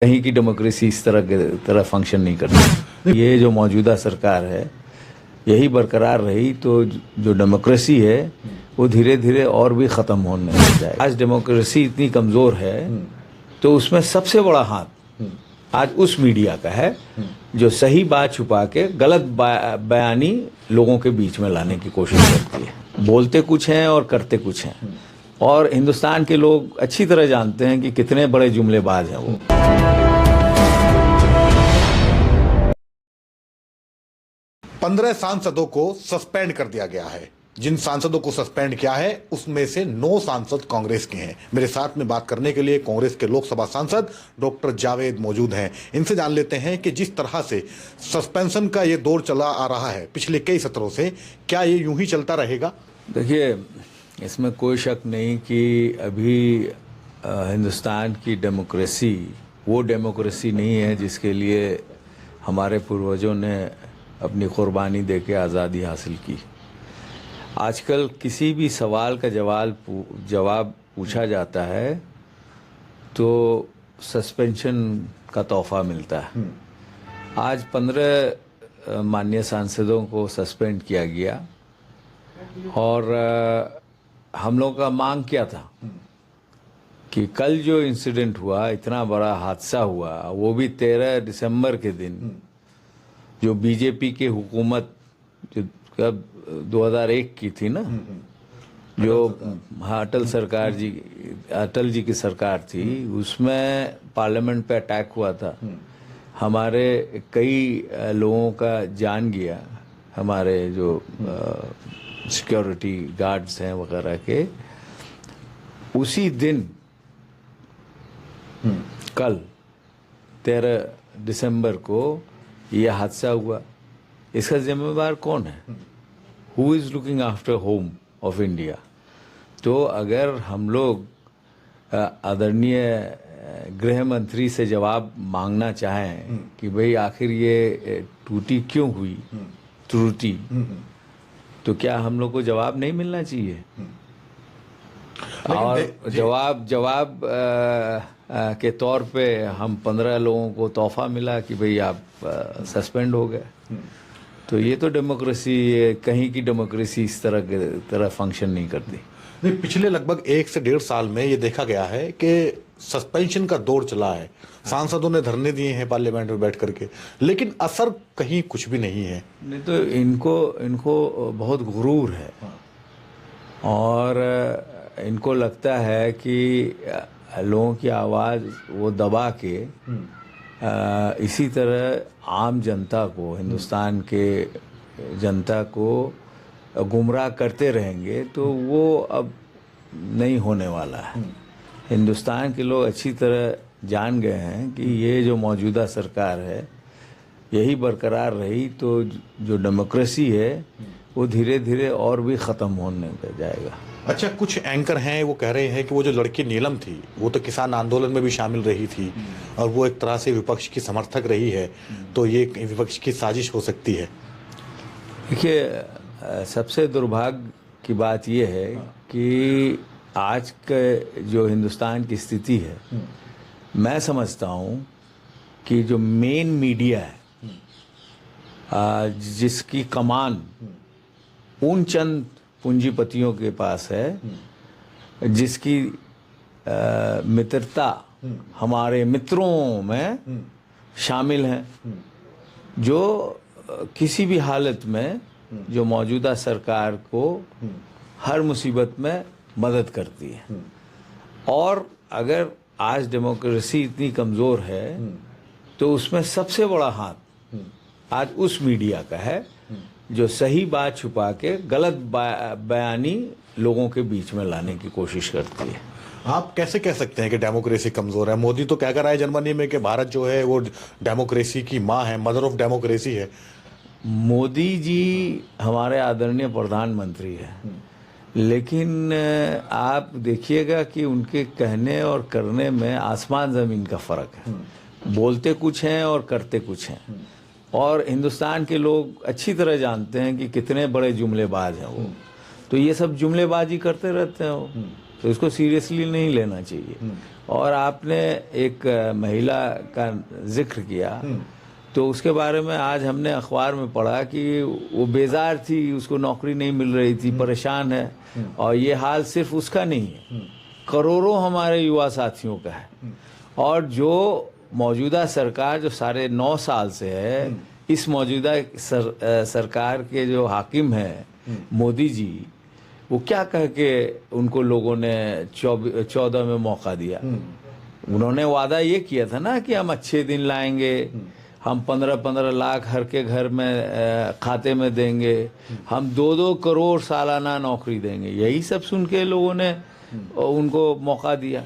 कहीं की डेमोक्रेसी इस तरह फंक्शन नहीं करती। ये जो मौजूदा सरकार है यही बरकरार रही तो जो डेमोक्रेसी है वो धीरे धीरे और भी ख़त्म होने लग जाएगा। आज डेमोक्रेसी इतनी कमज़ोर है तो उसमें सबसे बड़ा हाथ आज उस मीडिया का है जो सही बात छुपा के गलत बयानी लोगों के बीच में लाने की कोशिश करती है। बोलते कुछ हैं और करते कुछ हैं, और हिंदुस्तान के लोग अच्छी तरह जानते हैं कि कितने बड़े जुमलेबाज हैं वो। 15 सांसदों को सस्पेंड कर दिया गया है। जिन सांसदों को सस्पेंड किया है उसमें से 9 सांसद कांग्रेस के हैं। मेरे साथ में बात करने के लिए कांग्रेस के लोकसभा सांसद डॉक्टर जावेद मौजूद हैं। इनसे जान लेते हैं कि जिस तरह से सस्पेंशन का ये दौर चला आ रहा है पिछले कई सत्रों से, क्या ये यूं ही चलता रहेगा? देखिए, इसमें कोई शक नहीं कि अभी हिंदुस्तान की डेमोक्रेसी वो डेमोक्रेसी नहीं है जिसके लिए हमारे पूर्वजों ने अपनी कुर्बानी देके आज़ादी हासिल की। आजकल किसी भी सवाल का जवाब पूछा जाता है तो सस्पेंशन का तोहफा मिलता है। आज 15 माननीय सांसदों को सस्पेंड किया गया, और हम लोग का मांग क्या था कि कल जो इंसिडेंट हुआ, इतना बड़ा हादसा हुआ, वो भी 13 दिसंबर के दिन, जो बीजेपी की हुकूमत जो कब 2001 की थी ना, जो अटल जी की सरकार थी, उसमें पार्लियामेंट पे अटैक हुआ था। हमारे कई लोगों का जान गया, हमारे जो सिक्योरिटी गार्ड्स हैं वगैरह के। उसी दिन कल 13 दिसंबर को यह हादसा हुआ। इसका जिम्मेदार कौन है? Who is looking after home of India? तो अगर हम लोग आदरणीय गृह मंत्री से जवाब मांगना चाहें कि भाई आखिर ये टूटी क्यों हुई, त्रुटि, तो क्या हम लोग को जवाब नहीं मिलना चाहिए? और जवाब के तौर पे हम 15 लोगों को तोहफा मिला कि भाई आप सस्पेंड हो गए। तो ये तो डेमोक्रेसी, कहीं की डेमोक्रेसी इस तरह फंक्शन नहीं करती। नहीं, पिछले लगभग 1 से 1.5 साल में ये देखा गया है कि सस्पेंशन का दौर चला है। सांसदों ने धरने दिए हैं पार्लियामेंट में बैठ करके, लेकिन असर कहीं कुछ भी नहीं है। नहीं तो इनको बहुत गुरूर है, और इनको लगता है कि लोगों की आवाज़ वो दबा के इसी तरह आम जनता को, हिंदुस्तान के जनता को गुमराह करते रहेंगे तो वो अब नहीं होने वाला है। हिंदुस्तान के लोग अच्छी तरह जान गए हैं कि ये जो मौजूदा सरकार है यही बरकरार रही तो जो डेमोक्रेसी है वो धीरे धीरे और भी ख़त्म होने लग जाएगा। अच्छा, कुछ एंकर हैं वो कह रहे हैं कि वो जो लड़की नीलम थी वो तो किसान आंदोलन में भी शामिल रही थी और वो एक तरह से विपक्ष की समर्थक रही है, तो ये विपक्ष की साजिश हो सकती है। देखिए, सबसे दुर्भाग्य की बात यह है कि आज के जो हिंदुस्तान की स्थिति है, मैं समझता हूँ कि जो मेन मीडिया है, जिसकी कमान उन चंद पूंजीपतियों के पास है, जिसकी मित्रता हमारे मित्रों में शामिल है, जो किसी भी हालत में जो मौजूदा सरकार को हर मुसीबत में मदद करती है। और अगर आज डेमोक्रेसी इतनी कमज़ोर है तो उसमें सबसे बड़ा हाथ आज उस मीडिया का है जो सही बात छुपा के गलत बयानी लोगों के बीच में लाने की कोशिश करती है। आप कैसे कह सकते हैं कि डेमोक्रेसी कमजोर है? मोदी तो कह कर आए जर्मनी में कि भारत जो है वो डेमोक्रेसी की माँ है, मदर ऑफ डेमोक्रेसी है। मोदी जी हमारे आदरणीय प्रधानमंत्री हैं, लेकिन आप देखिएगा कि उनके कहने और करने में आसमान ज़मीन का फ़र्क है। बोलते कुछ हैं और करते कुछ हैं, और हिंदुस्तान के लोग अच्छी तरह जानते हैं कि कितने बड़े जुमलेबाज हैं वो। तो ये सब जुमलेबाजी करते रहते हैं, तो इसको सीरियसली नहीं लेना चाहिए। और आपने एक महिला का जिक्र किया, तो उसके बारे में आज हमने अखबार में पढ़ा कि वो बेजार थी, उसको नौकरी नहीं मिल रही थी, परेशान है। और ये हाल सिर्फ उसका नहीं है, करोड़ों हमारे युवा साथियों का है। और जो मौजूदा सरकार जो 9.5 साल से है, इस मौजूदा सरकार के जो हाकिम हैं मोदी जी, वो क्या कह के उनको लोगों ने 14 में मौका दिया। उन्होंने वादा ये किया था ना कि हम अच्छे दिन लाएंगे, हम 15-15 लाख हर के घर में खाते में देंगे, हम 2-2 करोड़ सालाना नौकरी देंगे। यही सब सुन के लोगों ने उनको मौका दिया।